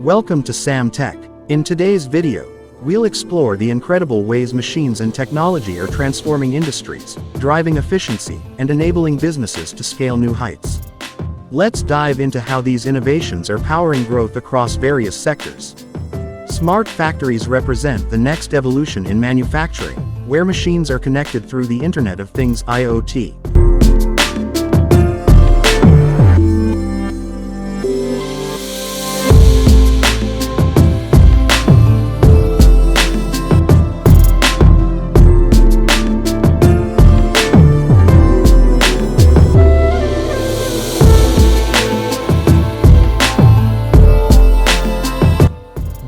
Welcome to Sam Tech. In today's video, we'll explore the incredible ways machines and technology are transforming industries, driving efficiency, and enabling businesses to scale new heights. Let's dive into how these innovations are powering growth across various sectors. Smart factories represent the next evolution in manufacturing, where machines are connected through the Internet of Things (IoT).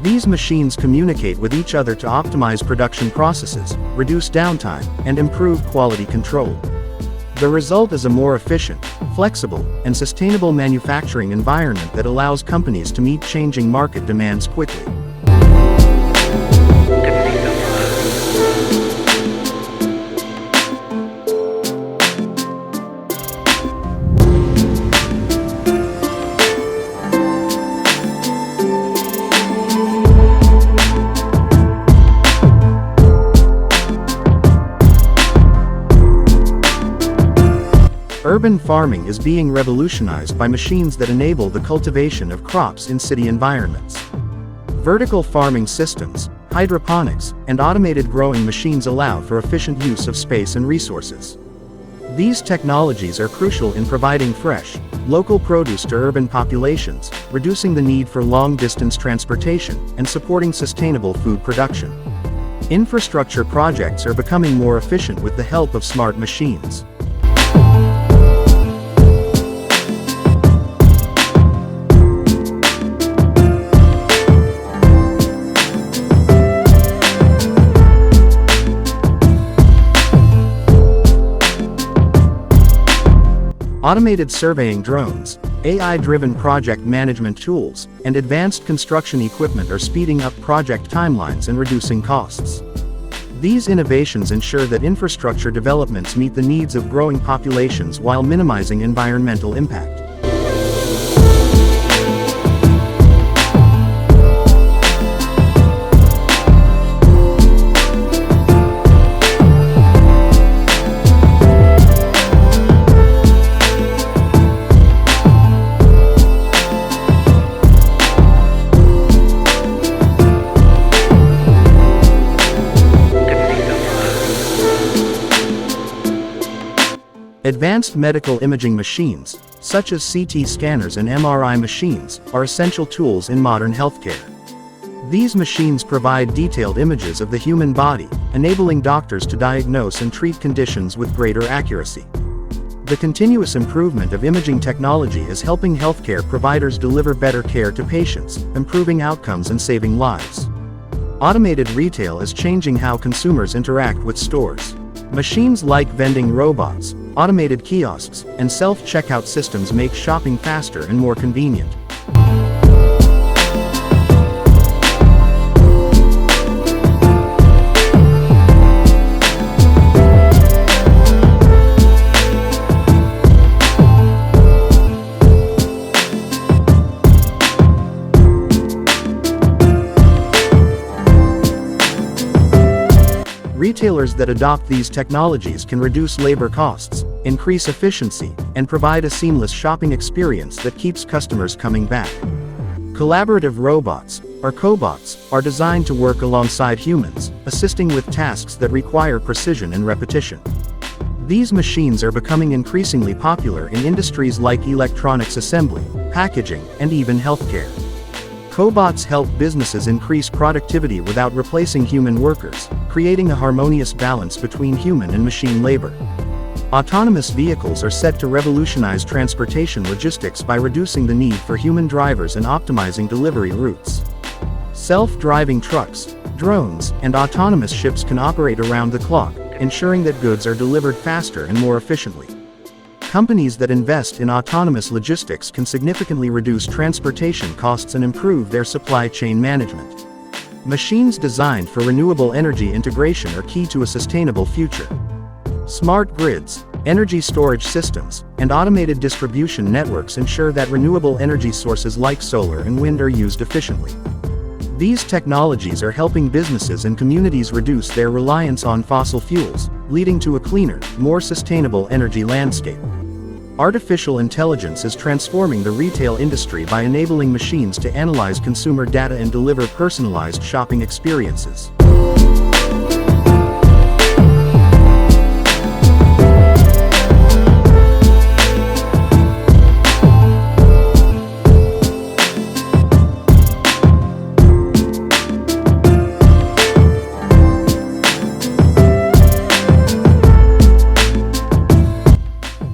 These machines communicate with each other to optimize production processes, reduce downtime, and improve quality control. The result is a more efficient, flexible, and sustainable manufacturing environment that allows companies to meet changing market demands quickly. Urban farming is being revolutionized by machines that enable the cultivation of crops in city environments. Vertical farming systems, hydroponics, and automated growing machines allow for efficient use of space and resources. These technologies are crucial in providing fresh, local produce to urban populations, reducing the need for long-distance transportation, and supporting sustainable food production. Infrastructure projects are becoming more efficient with the help of smart machines. Automated surveying drones, AI-driven project management tools, and advanced construction equipment are speeding up project timelines and reducing costs. These innovations ensure that infrastructure developments meet the needs of growing populations while minimizing environmental impact. Advanced medical imaging machines, such as CT scanners and MRI machines, are essential tools in modern healthcare. These machines provide detailed images of the human body, enabling doctors to diagnose and treat conditions with greater accuracy. The continuous improvement of imaging technology is helping healthcare providers deliver better care to patients, improving outcomes and saving lives. Automated retail is changing how consumers interact with stores. Machines like vending robots, automated kiosks, and self-checkout systems make shopping faster and more convenient. Retailers that adopt these technologies can reduce labor costs, increase efficiency, and provide a seamless shopping experience that keeps customers coming back. Collaborative robots, or cobots, are designed to work alongside humans, assisting with tasks that require precision and repetition. These machines are becoming increasingly popular in industries like electronics assembly, packaging, and even healthcare. Cobots help businesses increase productivity without replacing human workers, creating a harmonious balance between human and machine labor. Autonomous vehicles are set to revolutionize transportation logistics by reducing the need for human drivers and optimizing delivery routes. Self-driving trucks, drones, and autonomous ships can operate around the clock, ensuring that goods are delivered faster and more efficiently. Companies that invest in autonomous logistics can significantly reduce transportation costs and improve their supply chain management. Machines designed for renewable energy integration are key to a sustainable future. Smart grids, Energy storage systems and automated distribution networks ensure that renewable energy sources like solar and wind are used efficiently. These technologies are helping businesses and communities reduce their reliance on fossil fuels, leading to a cleaner, more sustainable energy landscape. Artificial intelligence is transforming the retail industry by enabling machines to analyze consumer data and deliver personalized shopping experiences.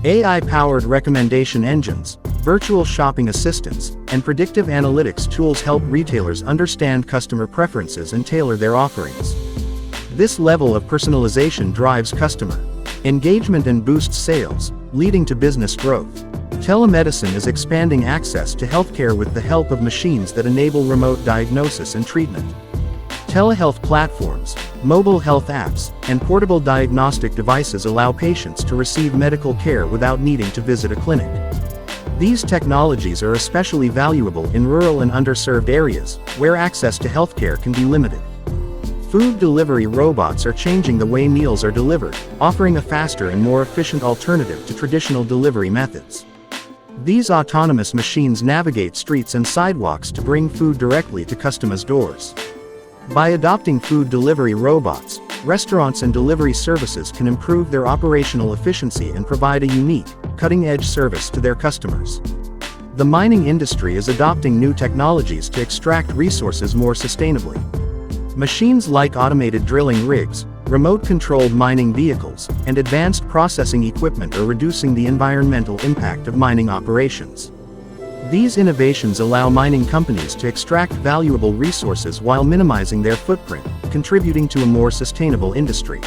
AI-powered recommendation engines, virtual shopping assistants, and predictive analytics tools help retailers understand customer preferences and tailor their offerings. This level of personalization drives customer engagement and boosts sales, leading to business growth. Telemedicine is expanding access to healthcare with the help of machines that enable remote diagnosis and treatment. Telehealth platforms, mobile health apps, and portable diagnostic devices allow patients to receive medical care without needing to visit a clinic. These technologies are especially valuable in rural and underserved areas, where access to healthcare can be limited. Food delivery robots are changing the way meals are delivered, offering a faster and more efficient alternative to traditional delivery methods. These autonomous machines navigate streets and sidewalks to bring food directly to customers' doors. By adopting food delivery robots, restaurants and delivery services can improve their operational efficiency and provide a unique, cutting-edge service to their customers. The mining industry is adopting new technologies to extract resources more sustainably. Machines like automated drilling rigs, remote-controlled mining vehicles, and advanced processing equipment are reducing the environmental impact of mining operations. These innovations allow mining companies to extract valuable resources while minimizing their footprint, contributing to a more sustainable industry.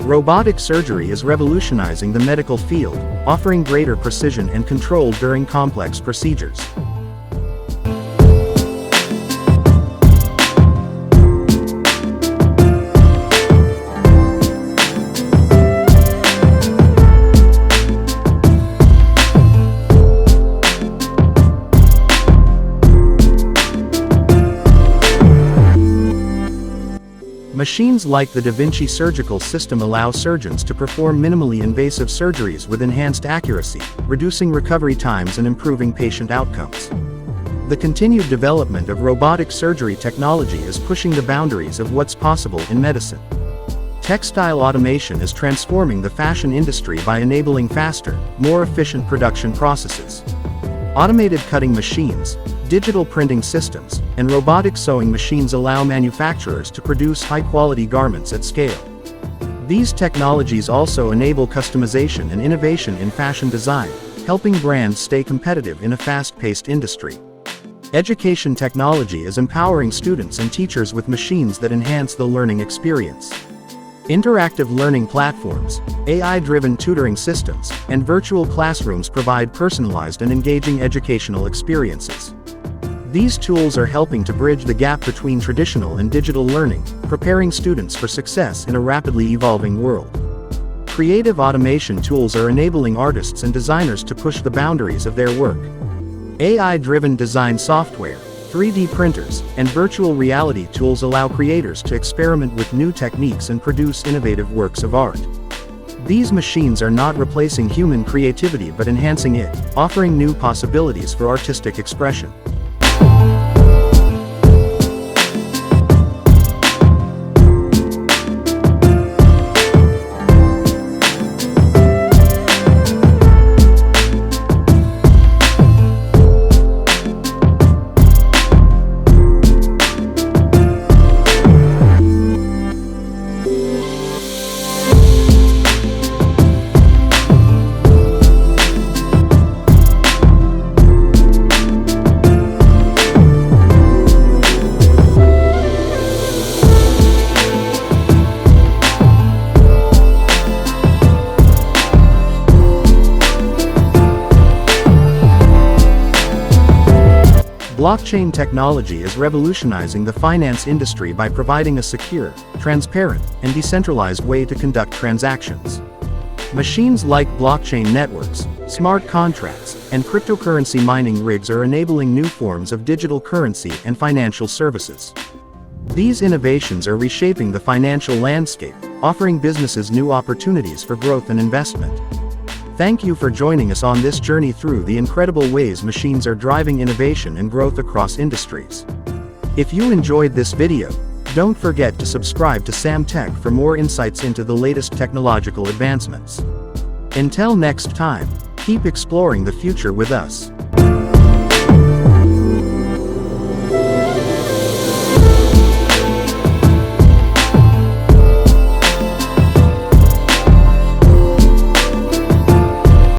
Robotic surgery is revolutionizing the medical field, offering greater precision and control during complex procedures. Machines like the Da Vinci surgical system allow surgeons to perform minimally invasive surgeries with enhanced accuracy, reducing recovery times and improving patient outcomes. The continued development of robotic surgery technology is pushing the boundaries of what's possible in medicine. Textile automation is transforming the fashion industry by enabling faster, more efficient production processes. Automated cutting machines, digital printing systems, and robotic sewing machines allow manufacturers to produce high-quality garments at scale. These technologies also enable customization and innovation in fashion design, helping brands stay competitive in a fast-paced industry. Education technology is empowering students and teachers with machines that enhance the learning experience. Interactive learning platforms, AI-driven tutoring systems, and virtual classrooms provide personalized and engaging educational experiences. These tools are helping to bridge the gap between traditional and digital learning, preparing students for success in a rapidly evolving world. Creative automation tools are enabling artists and designers to push the boundaries of their work. AI-driven design software, 3D printers, and virtual reality tools allow creators to experiment with new techniques and produce innovative works of art. These machines are not replacing human creativity but enhancing it, offering new possibilities for artistic expression. Blockchain technology is revolutionizing the finance industry by providing a secure, transparent, and decentralized way to conduct transactions. Machines like blockchain networks, smart contracts, and cryptocurrency mining rigs are enabling new forms of digital currency and financial services. These innovations are reshaping the financial landscape, offering businesses new opportunities for growth and investment. Thank you for joining us on this journey through the incredible ways machines are driving innovation and growth across industries. If you enjoyed this video, don't forget to subscribe to Sam Tech for more insights into the latest technological advancements. Until next time, keep exploring the future with us.